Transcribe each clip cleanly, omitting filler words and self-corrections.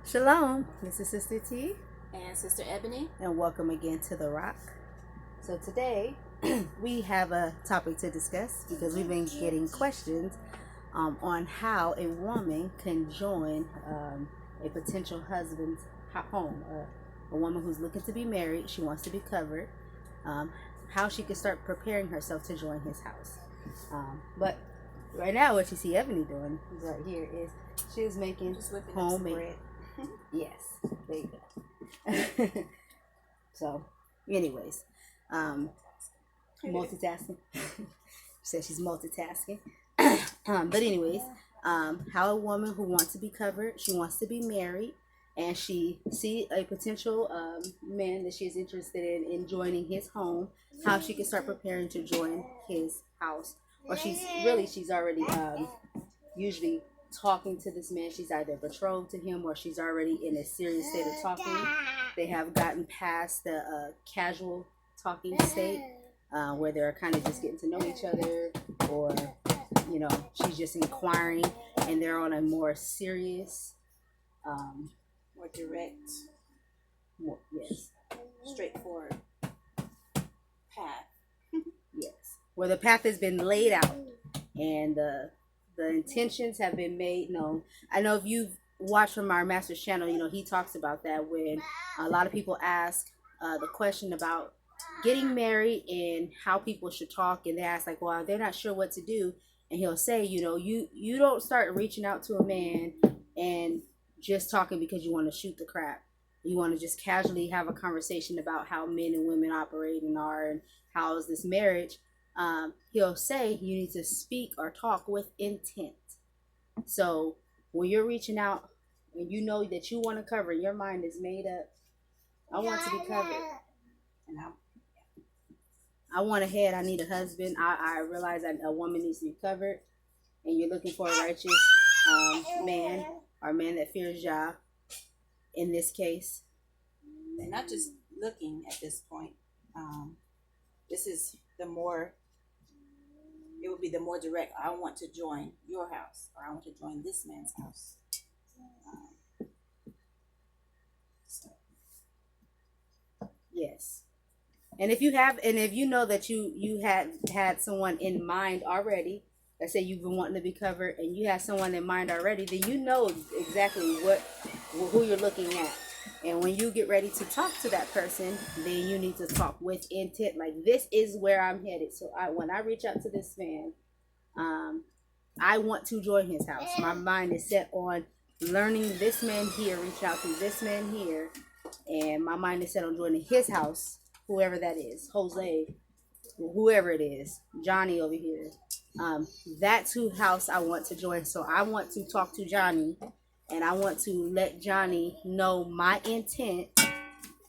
Shalom, this is Sister T, And Sister Ebony. and welcome again to The Rock. So today we have a topic to discuss because we've been getting questions on how a woman can join a potential husband's home. A woman who's looking to be married, she wants to be covered, how she can start preparing herself to join his house. But right now, what you see Ebony doing right here is she's making homemade bread. Yes, there you go. So, anyways, multitasking. She said she's multitasking. But anyways, how a woman who wants to be covered, she wants to be married, and she see a potential man that she's interested in joining his home, how she can start preparing to join his house. Or she's already usually talking to this man. She's either betrothed to him or she's already in a serious state of talking. They have gotten past the casual talking state where they're kind of just getting to know each other, or she's just inquiring, and they're on a more serious, More direct, yes, straightforward path. yes, where the path has been laid out and the intentions have been made known. I know if you've watched from our master's channel, he talks about that when a lot of people ask the question about getting married and how people should talk, and they ask like, well, they're not sure what to do, and he'll say, you don't start reaching out to a man and just talking because you want to shoot the crap. You want to just casually have a conversation about how men and women operate and are, and how is this marriage. He'll say you need to speak or talk with intent. So when you're reaching out and you know that you want to cover, your mind is made up. I want to be covered, and I want a head. I need a husband. I realize that a woman needs to be covered, and you're looking for a righteous man, or a man that fears Yah. In this case, And not just looking at this point. This is it would be the more direct. I want to join your house, or I want to join this man's house. yes. And if you know that you had someone in mind already, let's say you've been wanting to be covered and you have someone in mind already, then you know exactly who you're looking at. And when you get ready to talk to that person, then you need to talk with intent. Like, this is where I'm headed. So when I reach out to this man, I want to join his house. My mind is set on learning this man here, reaching out to this man here, and my mind is set on joining his house, whoever that is, Jose, whoever it is, Johnny over here. That's who house I want to join. So I want to talk to Johnny, and I want to let Johnny know my intent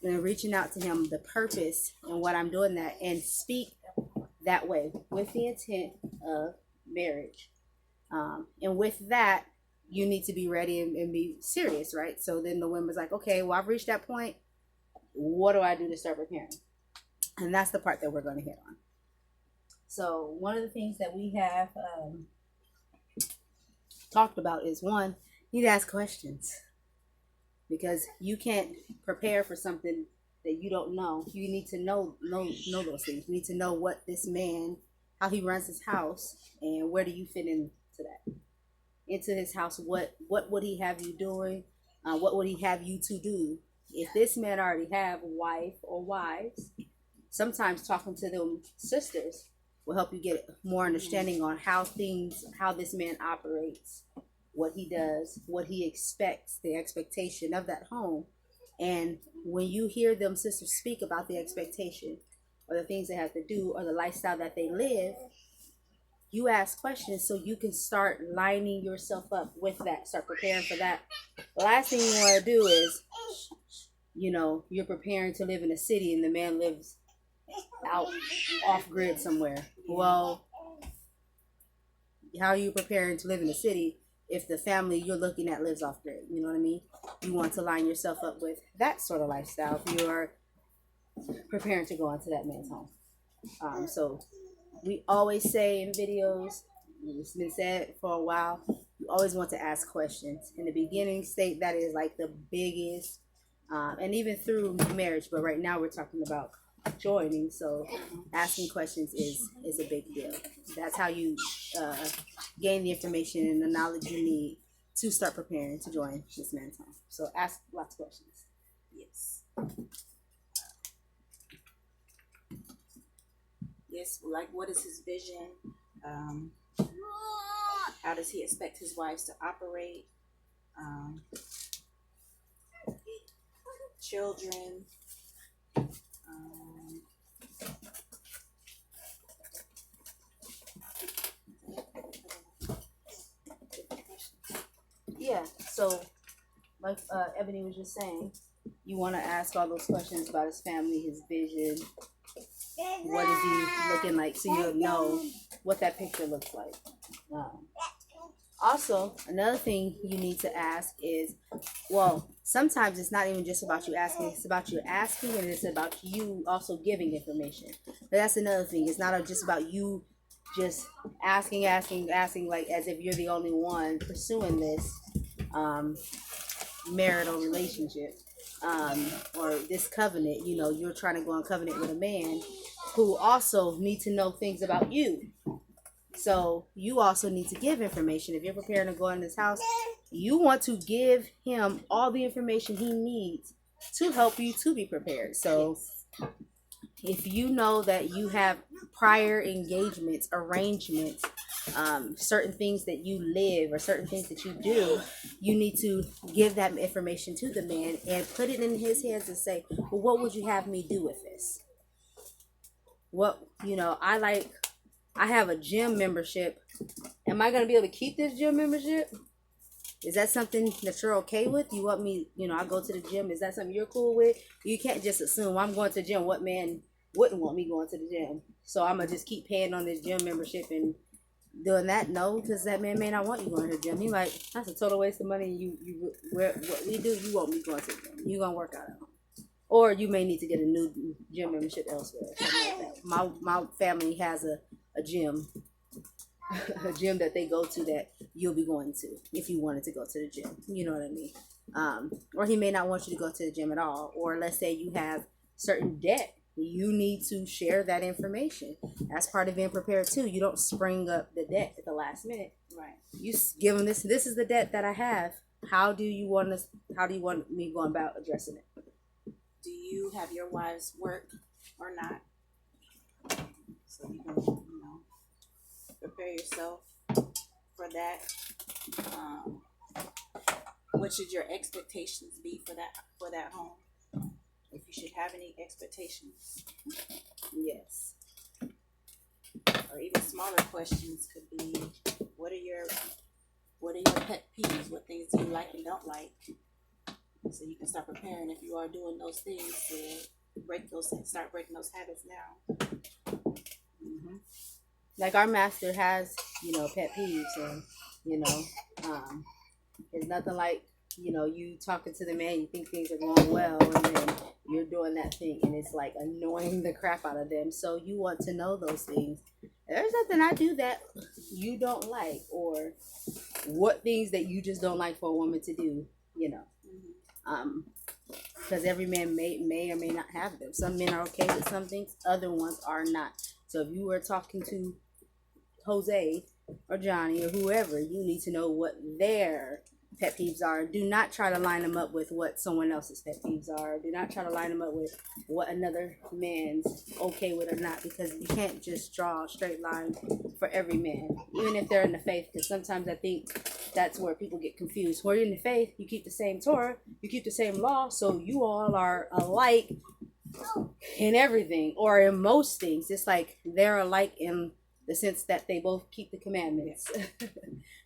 and reaching out to him, the purpose and what I'm doing that, and speak that way with the intent of marriage. And with that, you need to be ready and be serious, right? So then the woman's like, okay, well, I've reached that point. What do I do to start preparing? And that's the part that we're going to hit on. So one of the things that we have talked about is, one, you need to ask questions, because you can't prepare for something that you don't know. You need to know those things. You need to know what this man, how he runs his house, and where do you fit into that, into his house. What would he have you doing? What would he have you to do? If this man already have a wife or wives, sometimes talking to them sisters will help you get more understanding on how this man operates, what he does, what he expects, the expectation of that home. And when you hear them sisters speak about the expectation or the things they have to do or the lifestyle that they live, you ask questions so you can start lining yourself up with that, start preparing for that. The last thing you want to do is, you're preparing to live in a city and the man lives out off grid somewhere. Well, how are you preparing to live in a city if the family you're looking at lives off grid? You know what I mean? You want to line yourself up with that sort of lifestyle if you're preparing to go into that man's home. So we always say in videos, it's been said for a while, You always want to ask questions. In the beginning state, that is like the biggest, and even through marriage. But right now, we're talking about joining. So asking questions is a big deal. That's how you gain the information and the knowledge you need to start preparing to join this man's home. So ask lots of questions. Yes. Yes, like what is his vision? How does he expect his wives to operate? Children. Um, Yeah. So, like Ebony was just saying, you want to ask all those questions about his family, his vision. What is he looking like? So you'll know what that picture looks like. Also, another thing you need to ask is, well, sometimes it's not even just about you asking, it's about you asking and it's about you also giving information. But that's another thing. It's not just about you just asking, like as if you're the only one pursuing this marital relationship or this covenant. You know, you're trying to go on covenant with a man who also need to know things about you. So you also need to give information. If you're preparing to go in this house, you want to give him all the information he needs to help you to be prepared. So if you know that you have prior engagements, arrangements, certain things that you live or certain things that you do, you need to give that information to the man and put it in his hands and say, well, what would you have me do with this? What, I have a gym membership. Am I going to be able to keep this gym membership? Is that something that you're okay with? You want me, I go to the gym. Is that something you're cool with? You can't just assume I'm going to the gym. What man wouldn't want me going to the gym? So I'm going to just keep paying on this gym membership and doing that? No, because that man may not want you going to the gym. He like, that's a total waste of money. What we do, you want me going to the gym. You going to work out at home. Or you may need to get a new gym membership elsewhere. Like that. My family has a gym, a gym that they go to that you'll be going to if you wanted to go to the gym. You know what I mean? Or he may not want you to go to the gym at all. Or let's say you have certain debt. You need to share that information. That's part of being prepared too. You don't spring up the debt at the last minute. right. You give them this. This is the debt that I have. How do you want me going about addressing it? Do you have your wives work or not? So you can, prepare yourself for that. What should your expectations be for that home? If you should have any expectations. Yes. Or even smaller questions could be, what are your pet peeves? What things do you like and don't like? So you can start preparing if you are doing those things to start breaking those habits now. Mm-hmm. Like our master has, pet peeves, and it's nothing like you talking to the man, you think things are going well, and then you're doing that thing, and it's like annoying the crap out of them. So you want to know those things. There's nothing I do that you don't like, or what things that you just don't like for a woman to do, because every man may or may not have them. Some men are okay with some things, other ones are not. So if you were talking to Jose or Johnny or whoever, you need to know what their pet peeves are. Do not try to line them up with what someone else's pet peeves are. Do not try to line them up with what another man's okay with or not, because you can't just draw a straight line for every man, even if they're in the faith, because sometimes I think that's where people get confused. Where you're in the faith, you keep the same Torah, you keep the same law, so you all are alike in everything, or in most things. It's like they're alike in the sense that they both keep the commandments.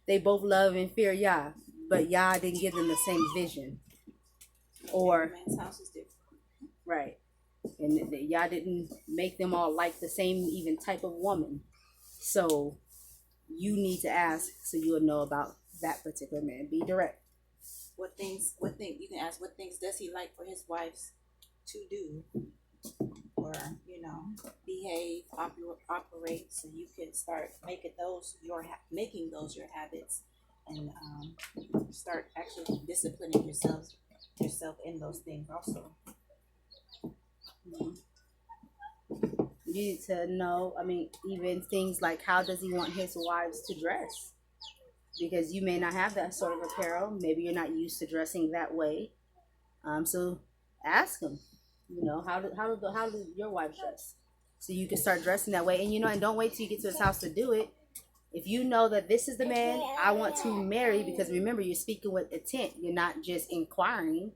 They both love and fear Yah, but Yah didn't give them the same vision. Or man's house is different. Right. And Yah didn't make them all like the same even type of woman. So you need to ask so you'll know about that particular man. Be direct. You can ask, what things does he like for his wives to do? Or, behave, operate, so you can start making those your habits and start actually disciplining yourself in those things also. You need to know, I mean, even things like how does he want his wives to dress? Because you may not have that sort of apparel. Maybe you're not used to dressing that way. So ask him, how do your wife dress? So you can start dressing that way. And don't wait till you get to his house to do it. If you know that this is the man I want to marry, because remember, you're speaking with intent, you're not just inquiring,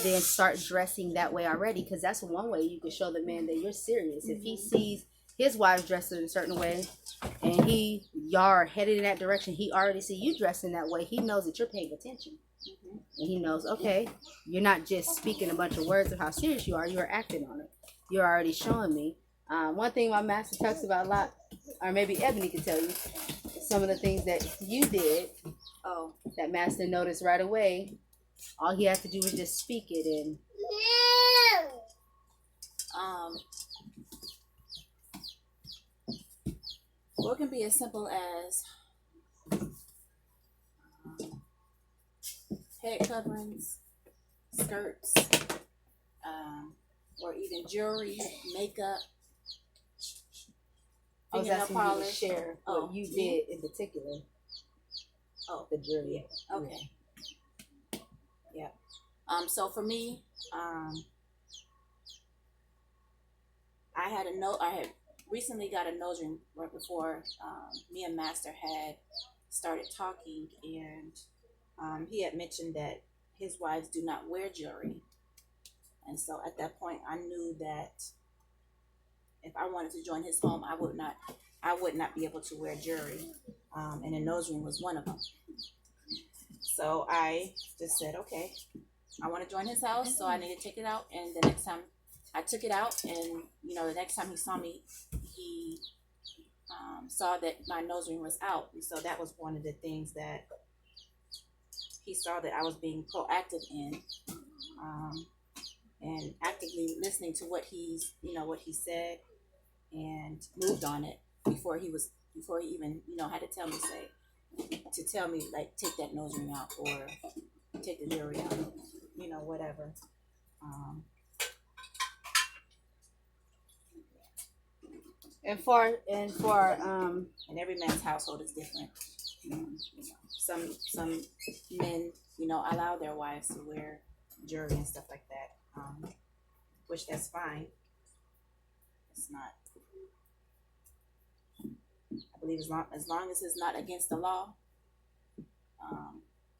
then start dressing that way already, because that's one way you can show the man that you're serious. If he sees his wife dressed in a certain way and y'all are headed in that direction, he already see you dressing that way, he knows that you're paying attention. And he knows, okay, you're not just speaking a bunch of words of how serious you are, you're acting on it. You're already showing me. One thing my master talks about a lot, or maybe Ebony can tell you, some of the things that you did, that master noticed right away. All he had to do was just speak it, and well, it can be as simple as head coverings, skirts, or even jewelry, makeup, I was fingernail asking you to polish. share what you did in particular. The jewelry. Okay. Yeah. So for me, I had recently got a nose ring right before me and Master had started talking, and he had mentioned that his wives do not wear jewelry. And so at that point, I knew that if I wanted to join his home, I would not be able to wear jewelry, and a nose ring was one of them. So I just said, okay, I want to join his house, so I need to take it out. And the next time I took it out, and the next time he saw me, he saw that my nose ring was out. And so that was one of the things that he saw that I was being proactive in, and actively listening to what he said, and moved on it before he even had to tell me like, take that nose ring out or take the jewelry out, whatever. And for And every man's household is different. Some men allow their wives to wear jewelry and stuff like that, which that's fine. It's not. I believe as long as it's not against the law,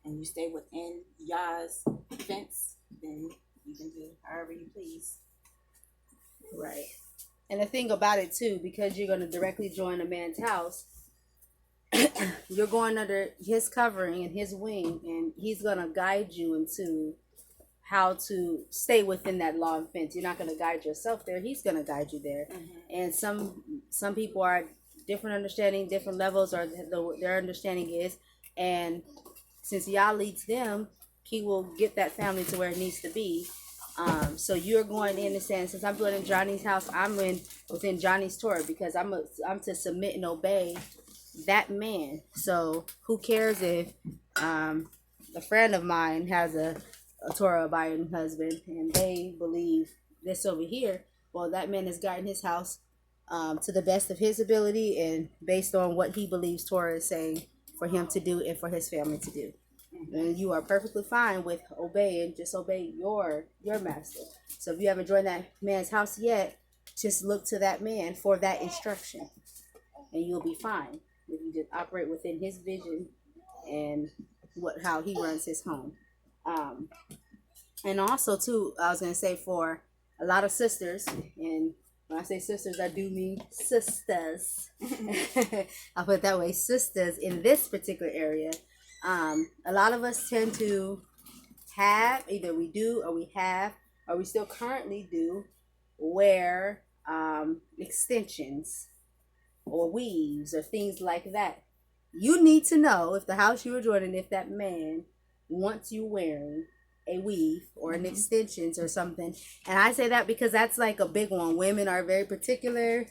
and you stay within Yah's fence, then you can do however you please. right. And the thing about it too, because you're going to directly join a man's house, you're going under his covering and his wing, and he's going to guide you into how to stay within that law and fence. You're not going to guide yourself there. He's going to guide you there. And some people are different understanding, different levels, or their understanding is, and since Yah leads them, he will get that family to where it needs to be. So you're going in and saying, since I'm doing in Johnny's house, I'm within Johnny's Torah, because I'm to submit and obey that man. So who cares if a friend of mine has a Torah abiding husband and they believe this over here? Well, that man is guiding his house to the best of his ability and based on what he believes Torah is saying for him to do and for his family to do. And you are perfectly fine with just obey your master. So if you haven't joined that man's house yet, just look to that man for that instruction, and you'll be fine if you just operate within his vision and how he runs his home. And also too, I was gonna say, for a lot of sisters, and when I say sisters, I do mean sisters. I'll put it that way, sisters in this particular area. A lot of us tend to have, either we do or we have, or we still currently do, wear extensions or weaves or things like that. You need to know, if the house you are joining, if that man wants you wearing a weave or an extensions or something. And I say that because that's like a big one. Women are very particular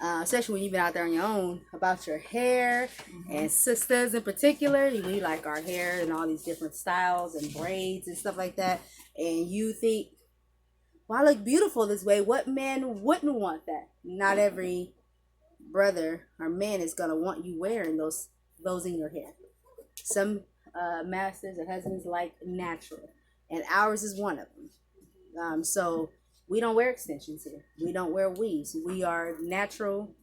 especially when you've been out there on your own, about your hair. And sisters in particular, we like our hair and all these different styles and braids and stuff like that. And you think, well, I look beautiful this way. What man wouldn't want that? Not every brother or man is gonna want you wearing those in your hair. Some masters and husbands like natural, and ours is one of them. So we don't wear extensions here. We don't wear weaves. We are natural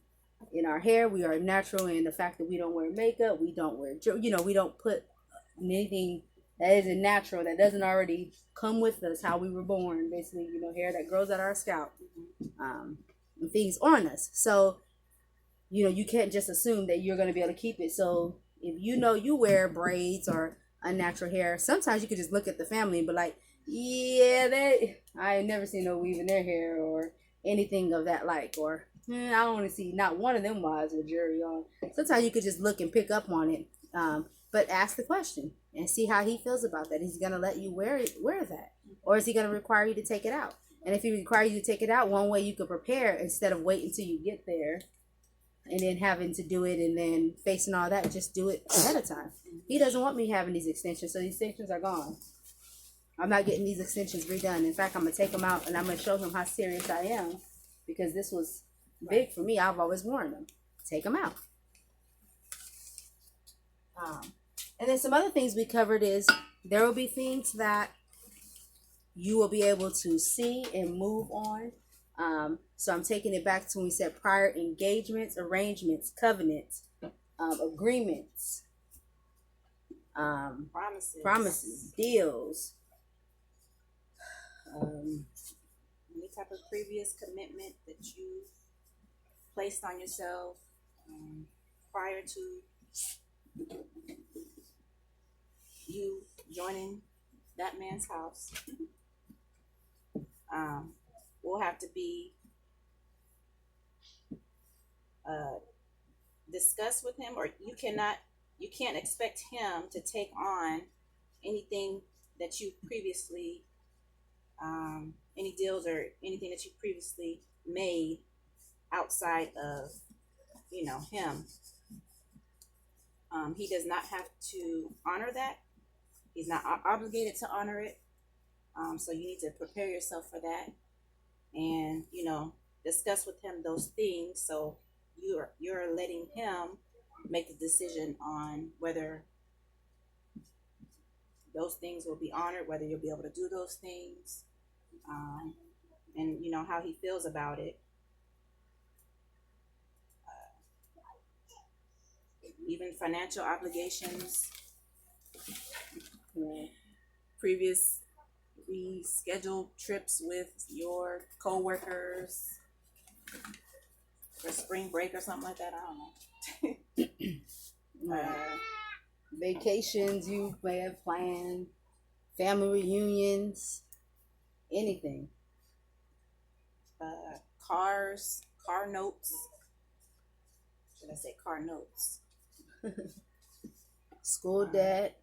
in our hair. We are natural in the fact that we don't wear makeup. We don't wear, we don't put anything that isn't natural, that doesn't already come with us, how we were born. Basically, hair that grows out our scalp, and things on us. So, you can't just assume that you're going to be able to keep it. So if you wear braids or unnatural hair, sometimes you could just look at the family and be like, yeah, I ain't never seen no weave in their hair or anything of that like, or I don't want to see not one of them wives with jewelry on. Sometimes you could just look and pick up on it, but ask the question and see how he feels about that. Is he gonna let you wear that, or is he gonna require you to take it out? And if he requires you to take it out, one way you could prepare instead of waiting until you get there and then having to do it and then facing all that, just do it ahead of time. He doesn't want me having these extensions, so these extensions are gone. I'm not getting these extensions redone. In fact, I'm going to take them out and I'm going to show him how serious I am, because this was big for me. I've always worn them. Take them out. And then some other things we covered is there will be things that you will be able to see and move on. So I'm taking it back to when we said prior engagements, arrangements, covenants, agreements, promises, deals. Any type of previous commitment that you placed on yourself prior to you joining that man's house will have to be discussed with him, or you can't expect him to take on anything that you previously any deals or anything that you previously made outside of him. He does not have to honor that. He's not obligated to honor it. So you need to prepare yourself for that, and discuss with him those things. So you're letting him make the decision on whether those things will be honored, whether you'll be able to do those things, and how he feels about it. Even financial obligations, previous scheduled trips with your coworkers for spring break or something like that. I don't know. Vacations you may have planned, family reunions, anything. Car notes. Should I say car notes? School debt,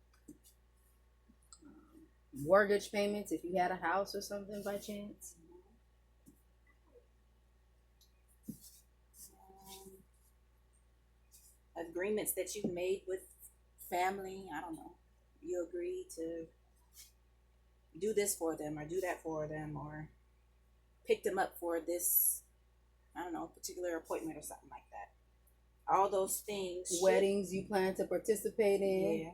mortgage payments if you had a house or something by chance. Agreements that you've made with family. I don't know. You agree to do this for them or do that for them, or pick them up for this, I don't know, particular appointment or something like that. All those things. Weddings you plan to participate in. Yeah.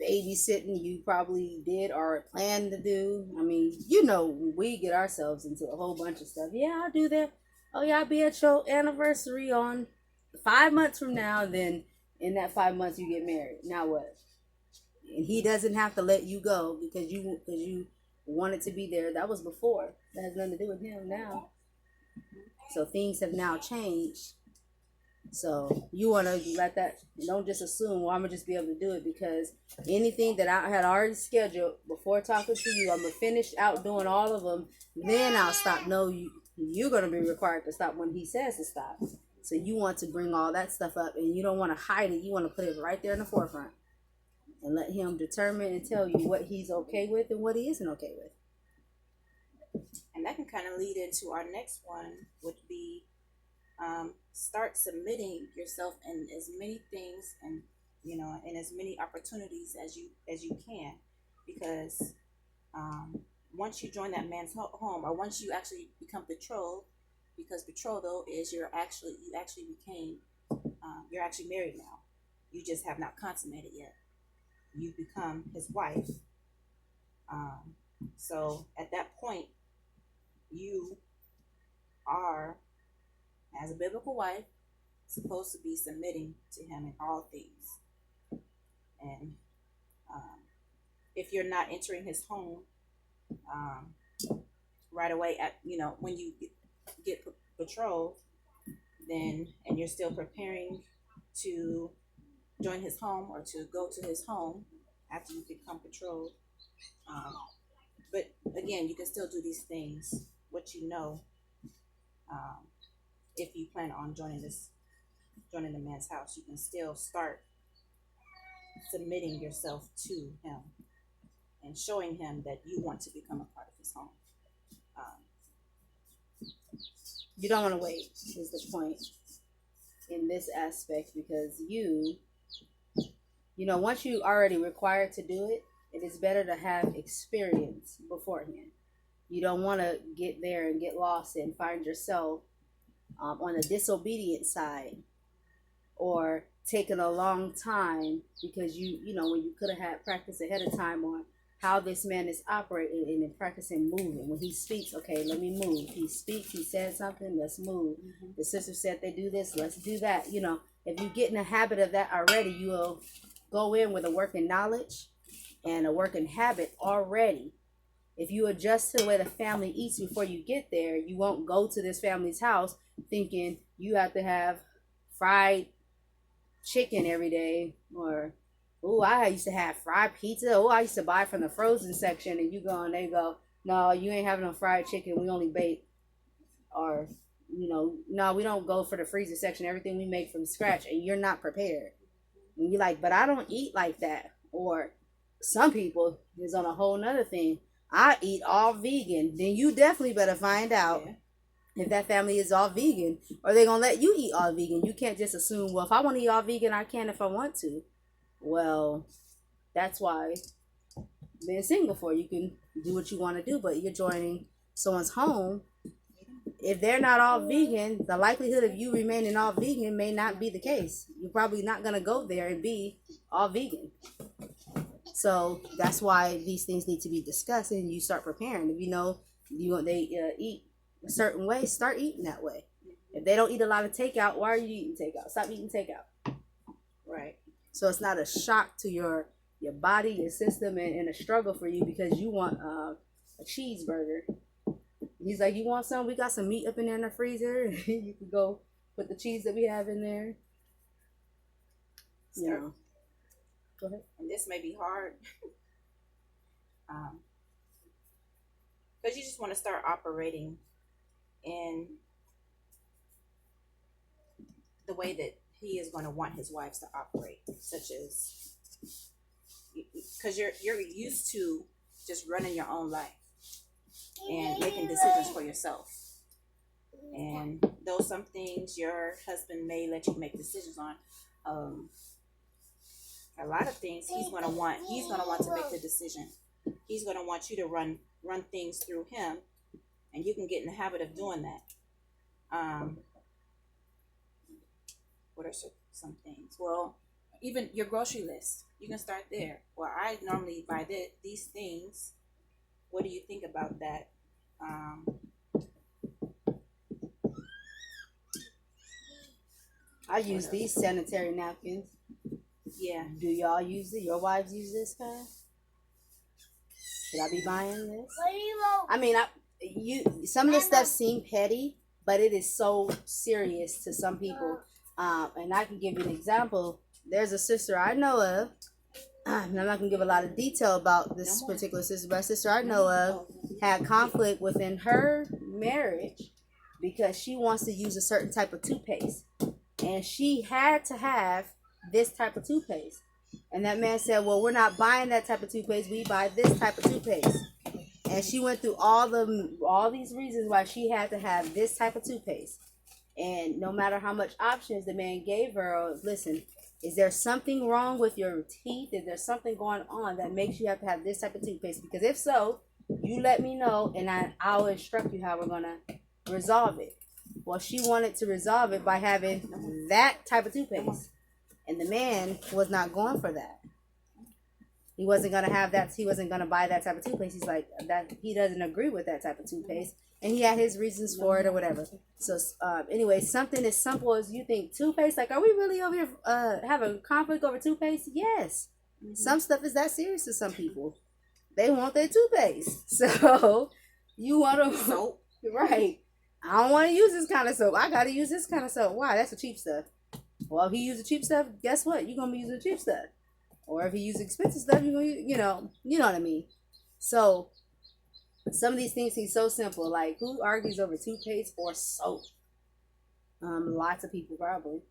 Babysitting you probably did or plan to do. I mean, we get ourselves into a whole bunch of stuff. Yeah, I'll do that. Oh yeah, I'll be at your anniversary on 5 months from now. Then in that 5 months you get married. Now what? And he doesn't have to let you go because you wanted to be there. That was before. That has nothing to do with him now. So things have now changed. So you want to let that, don't just assume, well, I'm going to just be able to do it, because anything that I had already scheduled before talking to you, I'm going to finish out doing all of them, then I'll stop. No, you're going to be required to stop when he says to stop. So you want to bring all that stuff up, and you don't want to hide it. You want to put it right there in the forefront and let him determine and tell you what he's okay with and what he isn't okay with. And that can kind of lead into our next one, would be start submitting yourself in as many things and in as many opportunities as you can, because once you join that man's home, or once you actually become betrothed, because betrothal is you actually became you're actually married now. You just have not consummated yet. You become his wife. So at that point, you are, as a biblical wife, supposed to be submitting to him in all things. And if you're not entering his home right away at when you get betrothed, then and you're still preparing to join his home or to go to his home after you become betrothed. But again, you can still do these things, what if you plan on joining the man's house, you can still start submitting yourself to him and showing him that you want to become a part of his home. You don't want to wait, is the point in this aspect, because once you already required to do it, it is better to have experience beforehand. You don't want to get there and get lost and find yourself on the disobedient side, or taking a long time because when you could have had practice ahead of time on how this man is operating and in practicing moving. When he speaks, okay, let me move. He speaks, he said something, let's move. Mm-hmm. The sister said they do this, let's do that. If you get in the habit of that already, you will go in with a working knowledge and a working habit already. If you adjust to the way the family eats before you get there, you won't go to this family's house thinking you have to have fried chicken every day, or I used to have fried pizza. I used to buy from the frozen section, and you go and they go, no, you ain't having no fried chicken. We only bake, or no, we don't go for the freezer section. Everything we make from scratch, and you're not prepared. And you're like, but I don't eat like that. Or some people is on a whole nother thing. I eat all vegan. Then you definitely better find out if that family is all vegan, or they're gonna let you eat all vegan. You can't just assume, well, if I want to eat all vegan, I can if I want to. Well, that's why being single for, you can do what you want to do, but you're joining someone's home. If they're not all vegan, the likelihood of you remaining all vegan may not be the case. You're probably not going to go there and be all vegan. So that's why these things need to be discussed, and you start preparing. If they eat a certain way, start eating that way. If they don't eat a lot of takeout, why are you eating takeout? Stop eating takeout. Right. So it's not a shock to your body, your system, and a struggle for you because you want a cheeseburger. He's like, you want some? We got some meat up in there in the freezer. You can go put the cheese that we have in there. Go ahead. And this may be hard. Because you just want to start operating in the way that he is going to want his wives to operate, such as, because you're used to just running your own life and making decisions for yourself. And though some things your husband may let you make decisions on, a lot of things he's gonna want to make the decision. He's gonna want you to run things through him, and you can get in the habit of doing that. What are some things? Well, even your grocery list, you can start there. Well, I normally buy these things. What do you think about that? I use these sanitary napkins. Yeah. Do y'all use it? Your wives use this kind? Should I be buying this? I mean, some of this stuff seem petty, but it is so serious to some people. And I can give you an example. There's a sister I know of. And I'm not going to give a lot of detail about this particular sister, but a sister I know of had conflict within her marriage because she wants to use a certain type of toothpaste. And she had to have this type of toothpaste. And that man said, well, we're not buying that type of toothpaste. We buy this type of toothpaste. And she went through all these reasons why she had to have this type of toothpaste. And no matter how much options the man gave her, or, listen, is there something wrong with your teeth? Is there something going on that makes you have to have this type of toothpaste? Because if so, you let me know, and I'll instruct you how we're going to resolve it. Well, she wanted to resolve it by having that type of toothpaste. And the man was not going for that. He wasn't going to have that. He wasn't going to buy that type of toothpaste. He's like, that he doesn't agree with that type of toothpaste. And he had his reasons for it or whatever. So anyway, something as simple as you think toothpaste, like, are we really over here having conflict over toothpaste? Yes. Mm-hmm. Some stuff is that serious to some people. They want their toothpaste. So you want to soap. Right. I don't want to use this kind of soap. I got to use this kind of soap. Why? That's the cheap stuff. Well, if he uses cheap stuff, guess what? You're going to be using cheap stuff. Or if he uses expensive stuff, you're going to, you know what I mean? So some of these things seem so simple. Like, who argues over toothpaste or soap? Lots of people probably.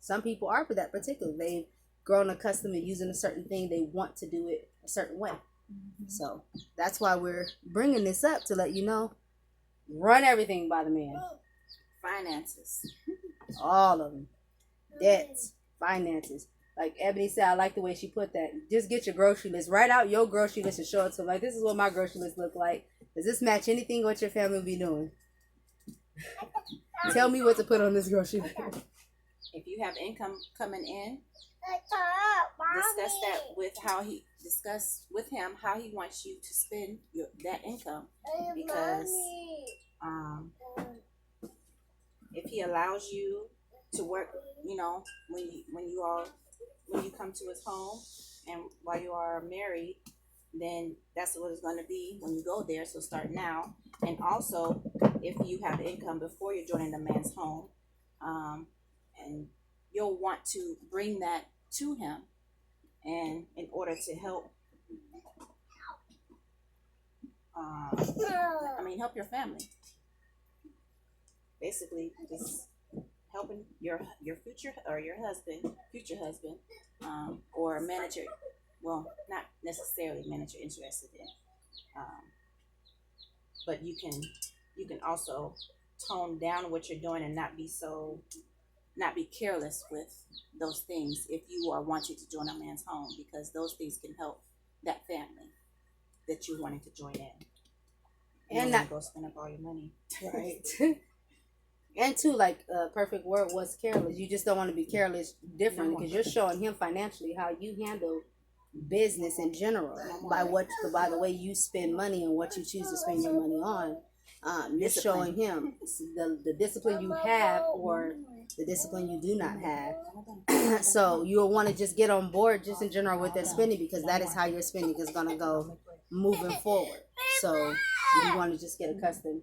Some people are for that particular. They've grown accustomed to using a certain thing. They want to do it a certain way. Mm-hmm. So that's why we're bringing this up, to let you know. Run everything by the man. Finances. All of them. Debts. Finances. Like Ebony said, I like the way she put that. Just get your grocery list. Write out your grocery list and show it to them. Like, this is what my grocery list look like. Does this match anything what your family will be doing? Tell me what to put on this grocery list. If you have income coming in, discuss with him how he wants you to spend that income. Because if he allows you to work, you know, when you come to his home and while you are married, then that's what it's going to be when you go there. So start now. And also, if you have income before you're joining the man's home, and you'll want to bring that to him, and in order to help, help your family. Basically, just helping your future or your future husband, or a manager. Well, not necessarily manager interested in, but you can also tone down what you're doing and not be careless with those things if you are wanting to join a man's home, because those things can help that family that you're wanting to join in. And not go spend up all your money. Right. And too, like perfect word was careless. You just don't want to be careless different, because you're showing him financially how you handle business in general by the way you spend money and what you choose to spend your money on. You're showing him the discipline you have or the discipline you do not have. So you'll want to just get on board just in general with their spending, because that is how your spending is going to go moving forward. So you want to just get accustomed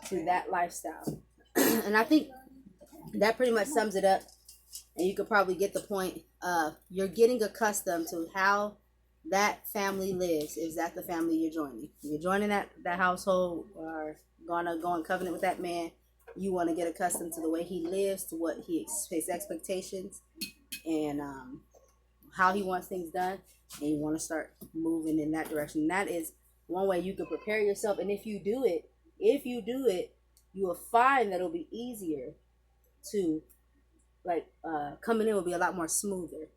to that lifestyle. And I think that pretty much sums it up. And you could probably get the point. You're getting accustomed to how that family lives. Is that the family you're joining? You're joining that household, or gonna go in covenant with that man. You want to get accustomed to the way he lives, to what his expectations, and how he wants things done. And you want to start moving in that direction. And that is one way you can prepare yourself. And if you do it, you will find that it'll be easier to, like, coming in will be a lot more smoother.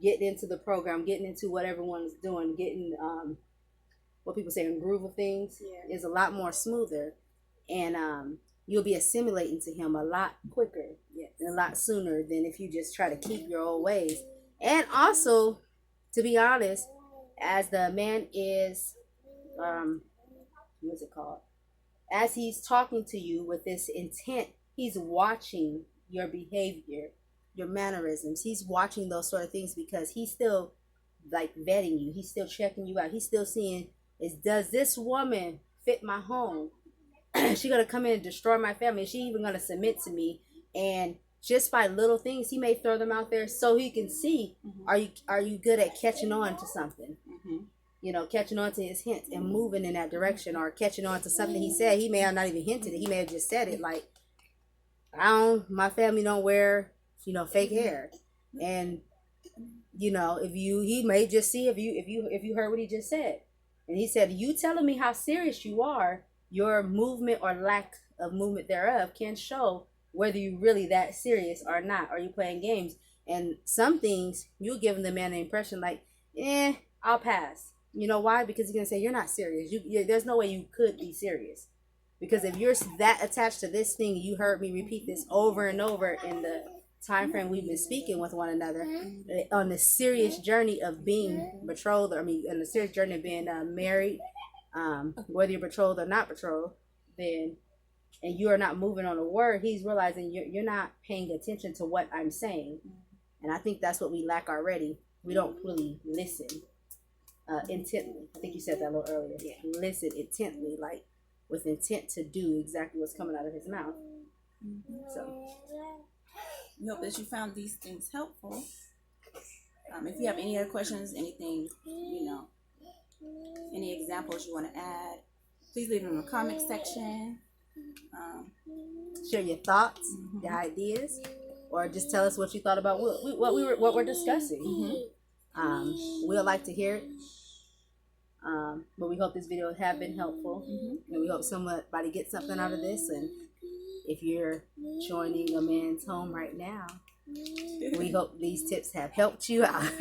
Getting into the program, getting into what everyone's doing, getting what people say in groove of things is a lot more smoother, and you'll be assimilating to him a lot quicker and a lot sooner than if you just try to keep your old ways. And also, to be honest, as the man is, what's it called? As he's talking to you with this intent, he's watching your behavior, your mannerisms. He's watching those sort of things, because he's still like vetting you. He's still checking you out. He's still seeing, does this woman fit my home? Is she gonna come in and destroy my family? Is she even gonna submit to me? And just by little things, he may throw them out there so he can see, are you good at catching on to something? Mm-hmm. You know, catching on to his hints and moving in that direction, or catching on to something he said. He may have not even hinted it. He may have just said it, like, my family don't wear, fake hair. And, he may just see if you heard what he just said. And he said, you telling me how serious you are, your movement or lack of movement thereof can show whether you really that serious or not. Are you playing games? And some things you give the man the impression like, I'll pass. You know why? Because he's gonna say you're not serious. There's no way you could be serious. Because if you're that attached to this thing, you heard me repeat this over and over in the time frame we've been speaking with one another on the serious journey of being betrothed, or on the serious journey of being married, whether you're betrothed or not betrothed, then and you are not moving on a word, he's realizing you're not paying attention to what I'm saying. And I think that's what we lack already. We don't really listen intently. I think you said that a little earlier. Yeah. Listen intently, like with intent to do exactly what's coming out of his mouth. So we hope that you found these things helpful. If you have any other questions, anything, any examples you want to add, please leave them in the comment section. Share your thoughts, your ideas, or just tell us what you thought about what we're discussing. We'd like to hear it. But we hope this video have been helpful, and we hope somebody gets something out of this. And if you're joining a man's home right now, we hope these tips have helped you out.